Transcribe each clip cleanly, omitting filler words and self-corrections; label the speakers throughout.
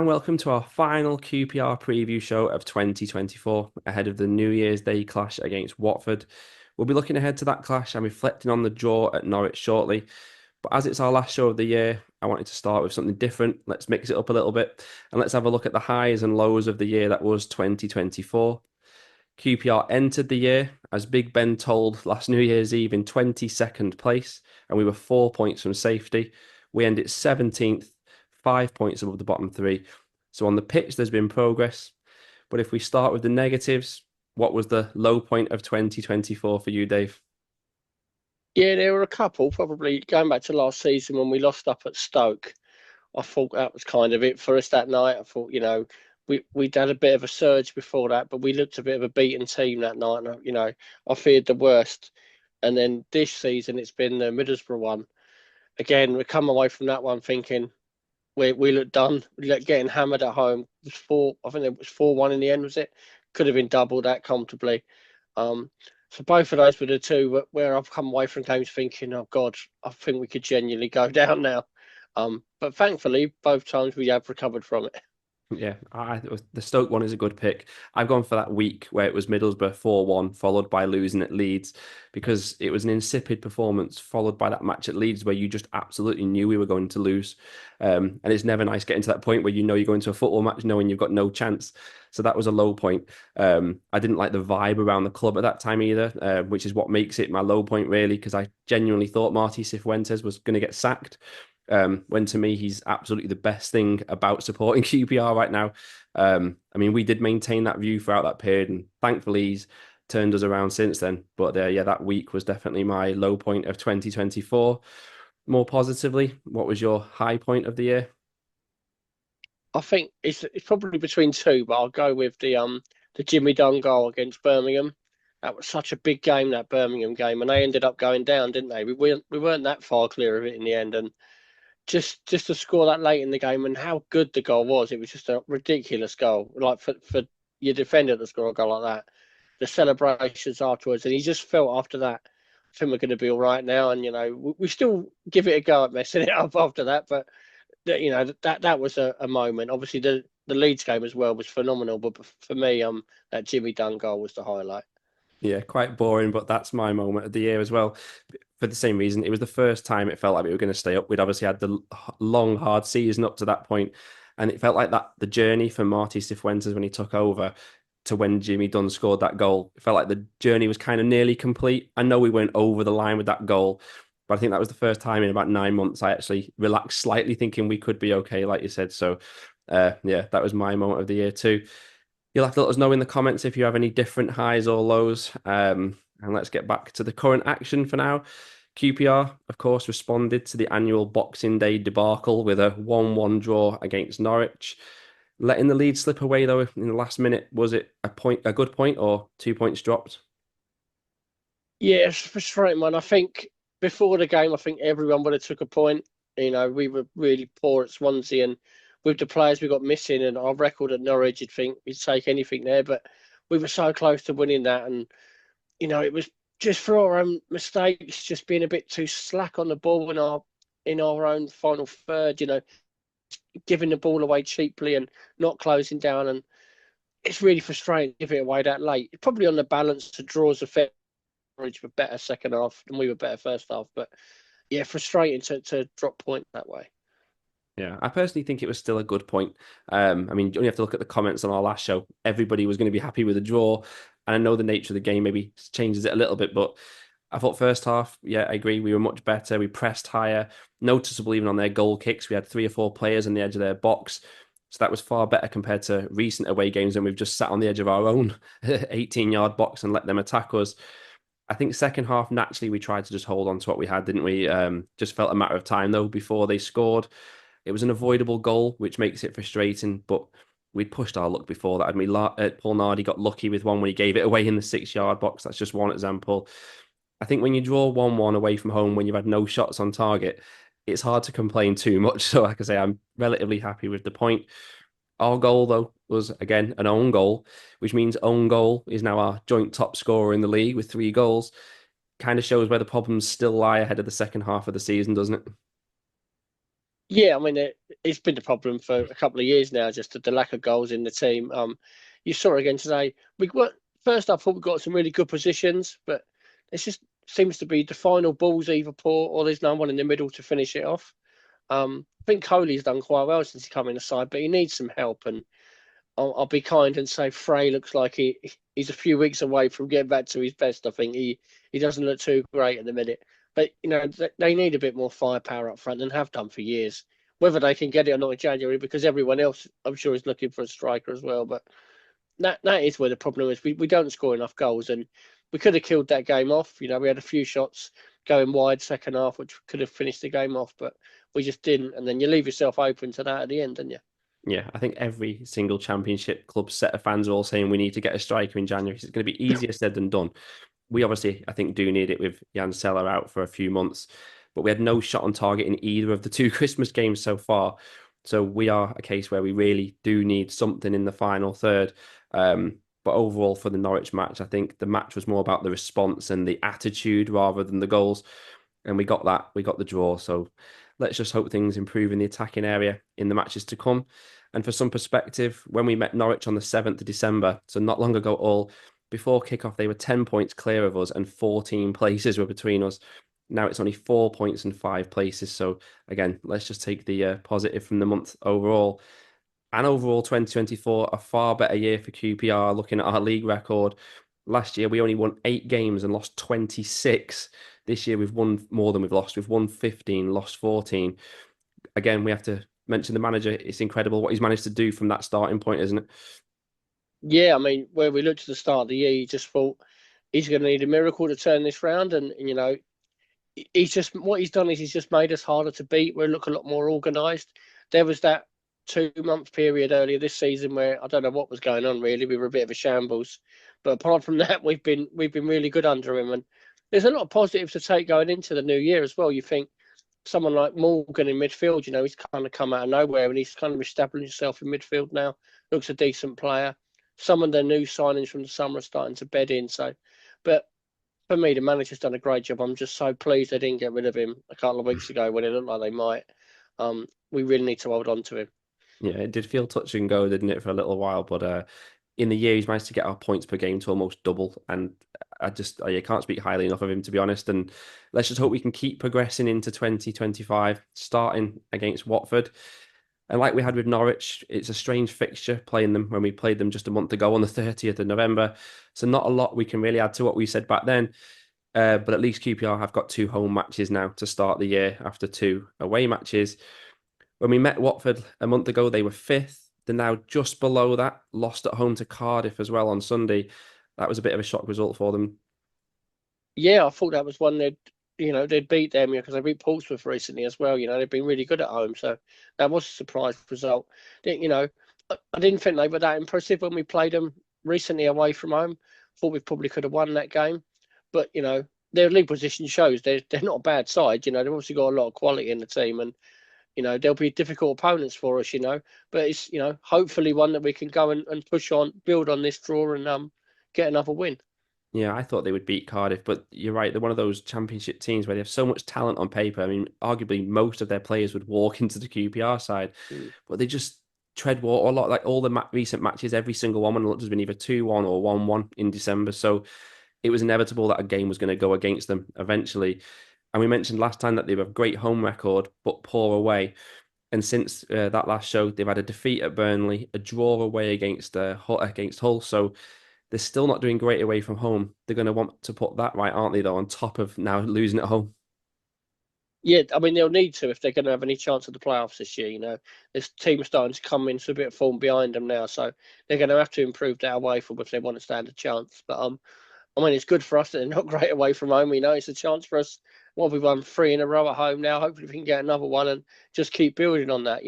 Speaker 1: welcome to our final QPR Preview Show of 2024 ahead of the New Year's Day clash against Watford. We'll be looking ahead to that clash and reflecting on the draw at Norwich shortly. But as it's our last show of the year, I wanted to start with something different. Let's mix it up a little bit and let's have a look at the highs and lows of the year that was 2024. QPR entered the year, as Big Ben told last New Year's Eve, in 22nd place, and we were 4 points from safety. We ended 17th, 5 points above the bottom three. So on the pitch, there's been progress. But if we start with the negatives, what was the low point of 2024 for you, Dave?
Speaker 2: Yeah, there were a couple, probably going back to last season when we lost up at Stoke. I thought that was kind of it for us that night. I thought, we'd had a bit of a surge before that, but we looked a bit of a beaten team that night. And, I feared the worst. And then this season, it's been the Middlesbrough one. Again, we come away from that one thinking we look done. We look getting hammered at home. It was I think it was 4-1 in the end, was it? Could have been doubled that comfortably. Um, so both of those were the two where I've come away from games thinking, oh God, I think we could genuinely go down now. But thankfully, both times we have recovered from it.
Speaker 1: Yeah, the Stoke one is a good pick. I've gone for that week where it was Middlesbrough 4-1, followed by losing at Leeds, because it was an insipid performance, followed by that match at Leeds where you just absolutely knew we were going to lose. And it's never nice getting to that point where you know you're going to a football match knowing you've got no chance. So that was a low point. I didn't like the vibe around the club at that time either, which is what makes it my low point, really, because I genuinely thought Marty Cifuentes was going to get sacked. When to me, he's absolutely the best thing about supporting QPR right now. We did maintain that view throughout that period, and thankfully he's turned us around since then. But yeah, that week was definitely my low point of 2024. More positively, what was your high point of the year?
Speaker 2: I think it's probably between two, but I'll go with the Jimmy Dunn goal against Birmingham. That was such a big game, that Birmingham game, and they ended up going down, didn't they? We weren't that far clear of it in the end, and just to score that late in the game and how good the goal was, it was just a ridiculous goal. Like for your defender to score a goal like that, the celebrations afterwards, and he just felt after that, I think we're going to be all right now. And we still give it a go at messing it up after that, but that was a moment. Obviously, the Leeds game as well was phenomenal, but for me, that Jimmy Dunn goal was the highlight.
Speaker 1: Yeah, quite boring, but that's my moment of the year as well. For the same reason, it was the first time it felt like we were going to stay up. We'd obviously had the long, hard season up to that point, and it felt like that the journey for Marty Cifuentes when he took over to when Jimmy Dunn scored that goal. It felt like the journey was kind of nearly complete. I know we went over the line with that goal, but I think that was the first time in about 9 months I actually relaxed slightly, thinking we could be okay, like you said. So, yeah, that was my moment of the year too. You'll have to let us know in the comments if you have any different highs or lows. And let's get back to the current action for now. QPR, of course, responded to the annual Boxing Day debacle with a 1-1 draw against Norwich. Letting the lead slip away, though, in the last minute, was it a good point, or 2 points dropped?
Speaker 2: Yeah, it's frustrating, man. I think before the game, I think everyone would have took a point. We were really poor at Swansea, and with the players we got missing and our record at Norwich, you'd think we'd take anything there. But we were so close to winning that, and it was just for our own mistakes, just being a bit too slack on the ball in our own final third. Giving the ball away cheaply and not closing down, and it's really frustrating to give it away that late. Probably on the balance, to draws a fair Norwich were better second half and we were better first half. But yeah, frustrating to drop point that way.
Speaker 1: Yeah, I personally think it was still a good point. You only have to look at the comments on our last show. Everybody was going to be happy with the draw. And I know the nature of the game maybe changes it a little bit, but I thought first half, yeah, I agree. We were much better. We pressed higher, noticeable even on their goal kicks. We had 3 or 4 players on the edge of their box. So that was far better compared to recent away games when we've just sat on the edge of our own 18-yard box and let them attack us. I think second half, naturally, we tried to just hold on to what we had, didn't we? Just felt a matter of time, though, before they scored. It was an avoidable goal, which makes it frustrating, but we'd pushed our luck before that. Paul Nardi got lucky with one when he gave it away in the 6-yard box. That's just one example. I think when you draw 1-1 away from home, when you've had no shots on target, it's hard to complain too much. So, like I say, I'm relatively happy with the point. Our goal, though, was again an own goal, which means own goal is now our joint top scorer in the league with 3 goals. Kind of shows where the problems still lie ahead of the second half of the season, doesn't it?
Speaker 2: Yeah, I mean it's been the problem for a couple of years now, just the lack of goals in the team. You saw it again today. We got first, I thought we got some really good positions, but it just seems to be the final ball's either poor or there's no one in the middle to finish it off. I think Coley's done quite well since he come in the side, but he needs some help. And I'll be kind and say Frey looks like he's a few weeks away from getting back to his best. I think he doesn't look too great at the minute. But they need a bit more firepower up front and have done for years. Whether they can get it or not in January, because everyone else I'm sure is looking for a striker as well. But that is where the problem is. We don't score enough goals, and we could have killed that game off. We had a few shots going wide second half, which could have finished the game off, but we just didn't. And then you leave yourself open to that at the end, don't you?
Speaker 1: Yeah, I think every single championship club set of fans are all saying we need to get a striker in January. It's going to be easier said than done. We obviously, I think, do need it with Jan Seller out for a few months, but we had no shot on target in either of the two Christmas games so far. So we are a case where we really do need something in the final third. But overall, for the Norwich match, I think the match was more about the response and the attitude rather than the goals. And we got that. We got the draw. So let's just hope things improve in the attacking area in the matches to come. And for some perspective, when we met Norwich on the 7th of December, so not long ago all, before kickoff, they were 10 points clear of us and 14 places were between us. Now it's only 4 points and 5 places. So again, let's just take the positive from the month overall. And overall, 2024, a far better year for QPR. Looking at our league record, last year we only won 8 games and lost 26. This year we've won more than we've lost. We've won 15, lost 14. Again, we have to mention the manager. It's incredible what he's managed to do from that starting point, isn't it?
Speaker 2: Yeah, I mean, where we looked at the start of the year, you just thought he's going to need a miracle to turn this round, and he's just what he's done is he's just made us harder to beat. We look a lot more organised. There was that 2 month period earlier this season where I don't know what was going on really. We were a bit of a shambles, but apart from that, we've been really good under him, and there's a lot of positives to take going into the new year as well. You think someone like Morgan in midfield, he's kind of come out of nowhere and he's kind of established himself in midfield now. Looks a decent player. Some of the new signings from the summer are starting to bed in. So, but for me, the manager's done a great job. I'm just so pleased they didn't get rid of him a couple of weeks ago when it looked like they might. We really need to hold on to him.
Speaker 1: Yeah, it did feel touch and go, didn't it, for a little while? But in the year, he's managed to get our points per game to almost double. And I can't speak highly enough of him, to be honest. And let's just hope we can keep progressing into 2025, starting against Watford. And like we had with Norwich, it's a strange fixture playing them when we played them just a month ago on the 30th of November. So not a lot we can really add to what we said back then. But at least QPR have got 2 home matches now to start the year after 2 away matches. When we met Watford a month ago, they were fifth. They're now just below that, lost at home to Cardiff as well on Sunday. That was a bit of a shock result for them.
Speaker 2: Yeah, I thought that was one they'd beat them because they beat Portsmouth recently as well. They've been really good at home, so that was a surprise result. I didn't think they were that impressive when we played them recently away from home. Thought we probably could have won that game, but their league position shows they're not a bad side. They've obviously got a lot of quality in the team, and they'll be difficult opponents for us. But it's hopefully one that we can go and push on, build on this draw, and get another win.
Speaker 1: Yeah, I thought they would beat Cardiff, but you're right. They're one of those championship teams where they have so much talent on paper. I mean, arguably most of their players would walk into the QPR side,
Speaker 2: Mm.
Speaker 1: but they just tread water a lot. Like all the recent matches, every single one has been either 2-1 or 1-1 in December. So it was inevitable that a game was going to go against them eventually. And we mentioned last time that they have a great home record, but poor away. And since that last show, they've had a defeat at Burnley, a draw away against Hull. So they're still not doing great away from home. They're going to want to put that right, aren't they, though, on top of now losing at home?
Speaker 2: Yeah, I mean they'll need to if they're going to have any chance of the playoffs this year. This team's starting to come into a bit of form behind them now, so they're going to have to improve that away from if they want to stand a chance. But I mean it's good for us that they're not great away from home. It's a chance for us. Well, we've won three in a row at home now. Hopefully we can get another one and just keep building on that.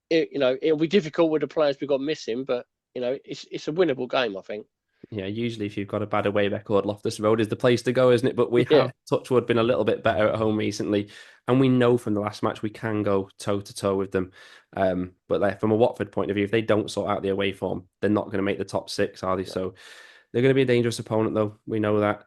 Speaker 2: It'll be difficult with the players we've got missing, but it's a winnable game, I think.
Speaker 1: Yeah, usually if you've got a bad away record, Loftus Road is the place to go, isn't it? But we
Speaker 2: Yeah,
Speaker 1: have, touch wood, been a little bit better at home recently. And we know from the last match we can go toe to toe with them. But like, from a Watford point of view, if they don't sort out the away form, they're not going to make the top six, are they? So they're going to be a dangerous opponent, though. We know that.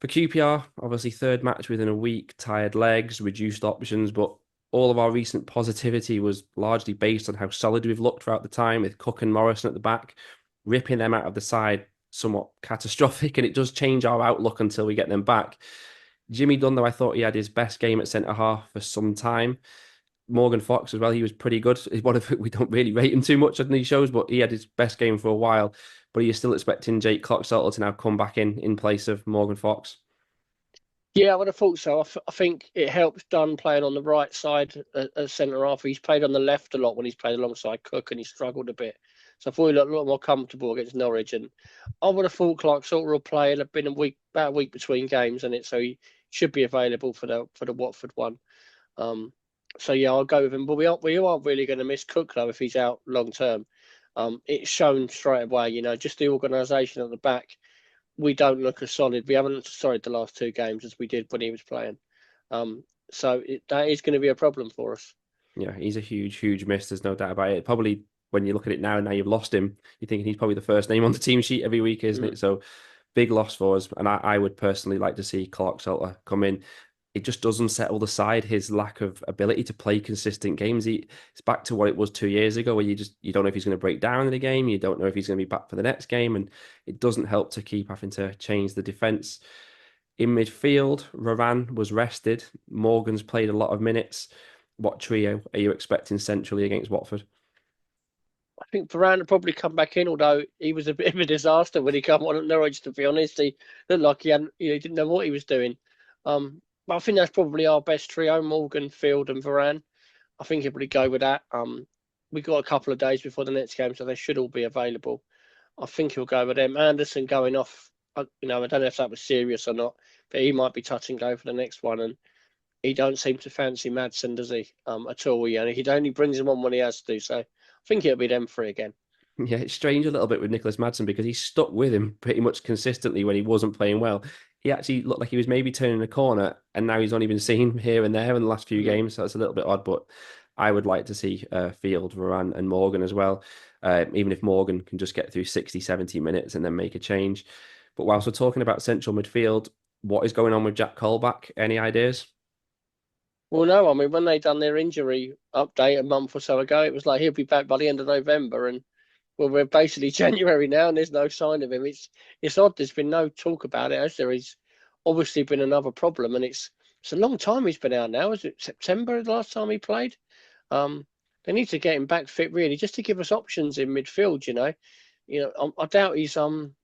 Speaker 1: For QPR, obviously, third match within a week, tired legs, reduced options, but all of our recent positivity was largely based on how solid we've looked throughout the time with Cook and Morrison at the back, ripping them out of the side somewhat catastrophic, and it does change our outlook until we get them back. Jimmy Dunn, though, I thought he had his best game at centre half for some time. Morgan Fox as well, he was pretty good. He's one of we don't really rate him too much on these shows, but he had his best game for a while. But are you still expecting Jake Clockselter to now come back in place of Morgan Fox?
Speaker 2: Yeah, I would have thought so. I think it helps Dunn playing on the right side as centre half. He's played on the left a lot when he's played alongside Cook, and he struggled a bit. So I thought he looked a lot more comfortable against Norwich. And I would have thought Clark Salter will play. It'd have been about a week between games, and so he should be available for the Watford one. So yeah, I'll go with him. But we aren't really going to miss Cook though if he's out long term. It's shown straight away. Just the organisation at the back, we don't look as solid. We haven't looked as solid the last two games as we did when he was playing. So that is going to be a problem for us.
Speaker 1: Yeah, he's a huge, huge miss. There's no doubt about it. Probably when you look at it now you've lost him, you're thinking he's probably the first name on the team sheet every week, isn't it? So big loss for us. And I would personally like to see Clark Salter come in. It just doesn't settle the side, his lack of ability to play consistent games. It's back to what it was 2 years ago, where you don't know if he's going to break down in the game, you don't know if he's going to be back for the next game, and it doesn't help to keep having to change the defence. In midfield, Varane was rested. Morgan's played a lot of minutes. What trio are you expecting centrally against Watford?
Speaker 2: I think Varane will probably come back in, although he was a bit of a disaster when he came on at Norwich. To be honest, he looked like he didn't know what he was doing. But I think that's probably our best trio: Morgan, Field, and Varane. I think he'll probably go with that. We got a couple of days before the next game, so they should all be available. I think he'll go with them. Anderson going off. I don't know if that was serious or not, but he might be touch and go for the next one. And he don't seem to fancy Madsen, does he? At all. He only brings him on when he has to. So I think it'll be them three again.
Speaker 1: Yeah, it's strange a little bit with Nicholas Madsen because he stuck with him pretty much consistently when he wasn't playing well. He actually looked like he was maybe turning a corner, and now he's only been seen here and there in the last few games. So that's a little bit odd, but I would like to see Field, Varane, and Morgan as well. Even if Morgan can just get through 60, 70 minutes and then make a change. But whilst we're talking about central midfield, what is going on with Jack Colback? Any ideas?
Speaker 2: Well, no, I mean, when they done their injury update a month or so ago, it was like he'll be back by the end of November, and well, we're basically January now, and there's no sign of him. It's odd. There's been no talk about it, as there is obviously been another problem, and it's a long time he's been out now. Is it September the last time he played? They need to get him back fit really, just to give us options in midfield. I doubt he's on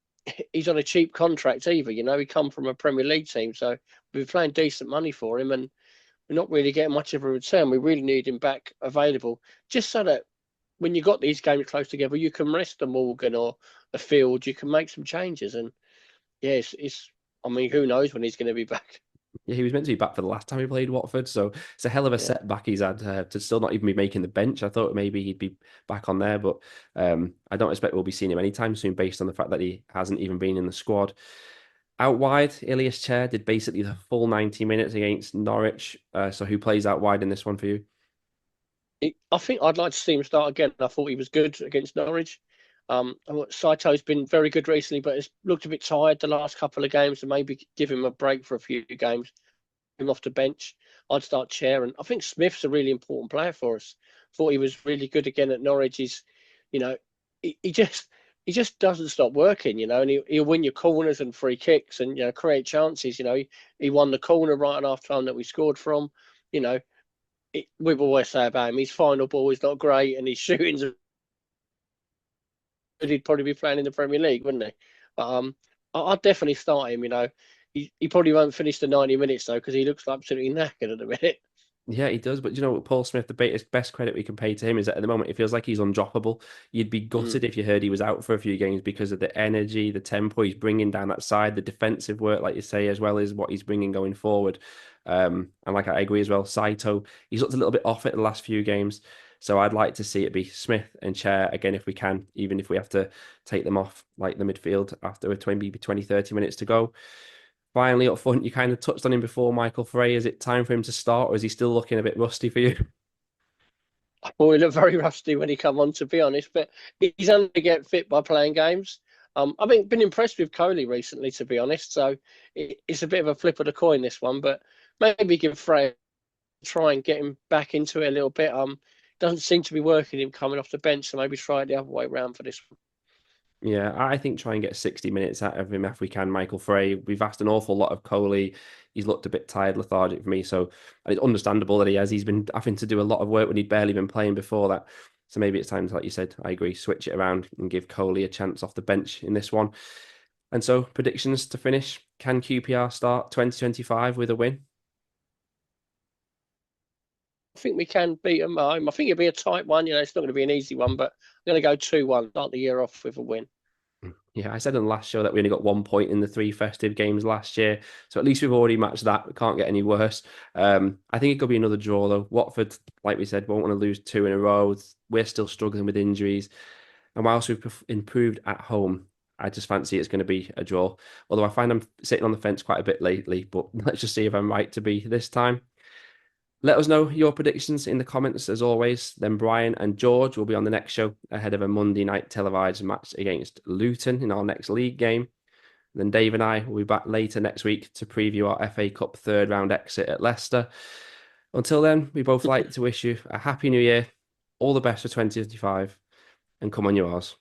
Speaker 2: a cheap contract either. He come from a Premier League team, so we're paying decent money for him, and we're not really getting much of a return. We really need him back available, just so that when you got these games close together, you can rest a Morgan or a Field. You can make some changes, and yeah, I mean, who knows when he's going to be back?
Speaker 1: Yeah, he was meant to be back for the last time he played Watford, so it's a hell of a
Speaker 2: Yeah.
Speaker 1: setback he's had to still not even be making the bench. I thought maybe he'd be back on there, but I don't expect we'll be seeing him anytime soon based on the fact that he hasn't even been in the squad. Out wide, Ilias Chair did basically the full 90 minutes against Norwich. So who plays out wide in this one for you?
Speaker 2: I think I'd like to see him start again. I thought he was good against Norwich. Saito's been very good recently, but has looked a bit tired the last couple of games, so maybe give him a break for a few games, him off the bench. I'd start Chair, and I think Smith's a really important player for us. Thought he was really good again at Norwich. You know, he just doesn't stop working, and he'll win your corners and free kicks and create chances. He won the corner right at half time that we scored from. You know, we've always say about him, his final ball is not great, and his shooting's, he'd probably be playing in the Premier League, wouldn't he? But I'd definitely start him. He probably won't finish the 90 minutes though, because he looks absolutely knackered at the minute.
Speaker 1: Yeah, he does. But Paul Smith, the best credit we can pay to him is that at the moment it feels like he's undroppable. You'd be gutted if you heard he was out for a few games because of the energy, the tempo he's bringing down that side, the defensive work, like you say, as well as what he's bringing going forward. And like I agree as well, Saito, he's looked a little bit off it the last few games. So I'd like to see it be Smith and Chair again if we can, even if we have to take them off like the midfield after 20, 30 minutes to go. Finally, up front, you kind of touched on him before, Michael Frey. Is it time for him to start, or is he still looking a bit rusty for you?
Speaker 2: Well, he looked very rusty when he come on, to be honest, but he's only to get fit by playing games. I've been impressed with Coley recently, to be honest. So it's a bit of a flip of the coin, this one, but maybe give Frey try and get him back into it a little bit. Doesn't seem to be working him coming off the bench, so maybe try it the other way around for this one.
Speaker 1: Yeah, I think try and get 60 minutes out of him if we can, Michael Frey. We've asked an awful lot of Coley. He's looked a bit tired, lethargic for me. So and it's understandable that he has. He's been having to do a lot of work when he'd barely been playing before that. So maybe it's time to, like you said, I agree, switch it around and give Coley a chance off the bench in this one. And so predictions to finish. Can QPR start 2025 with a win?
Speaker 2: I think we can beat them at home. I think it'll be a tight one. It's not going to be an easy one, but I'm going to go 2-1, start the year off with a win.
Speaker 1: Yeah, I said in the last show that we only got 1 point in the three festive games last year. So at least we've already matched that. It can't get any worse. I think it could be another draw, though. Watford, like we said, won't want to lose two in a row. We're still struggling with injuries. And whilst we've improved at home, I just fancy it's going to be a draw. Although I find I'm sitting on the fence quite a bit lately, but let's just see if I'm right to be this time. Let us know your predictions in the comments as always. Then Brian and George will be on the next show ahead of a Monday night televised match against Luton in our next league game. Then Dave and I will be back later next week to preview our FA Cup third round exit at Leicester. Until then, we both like to wish you a happy new year, all the best for 2025, and come on yours.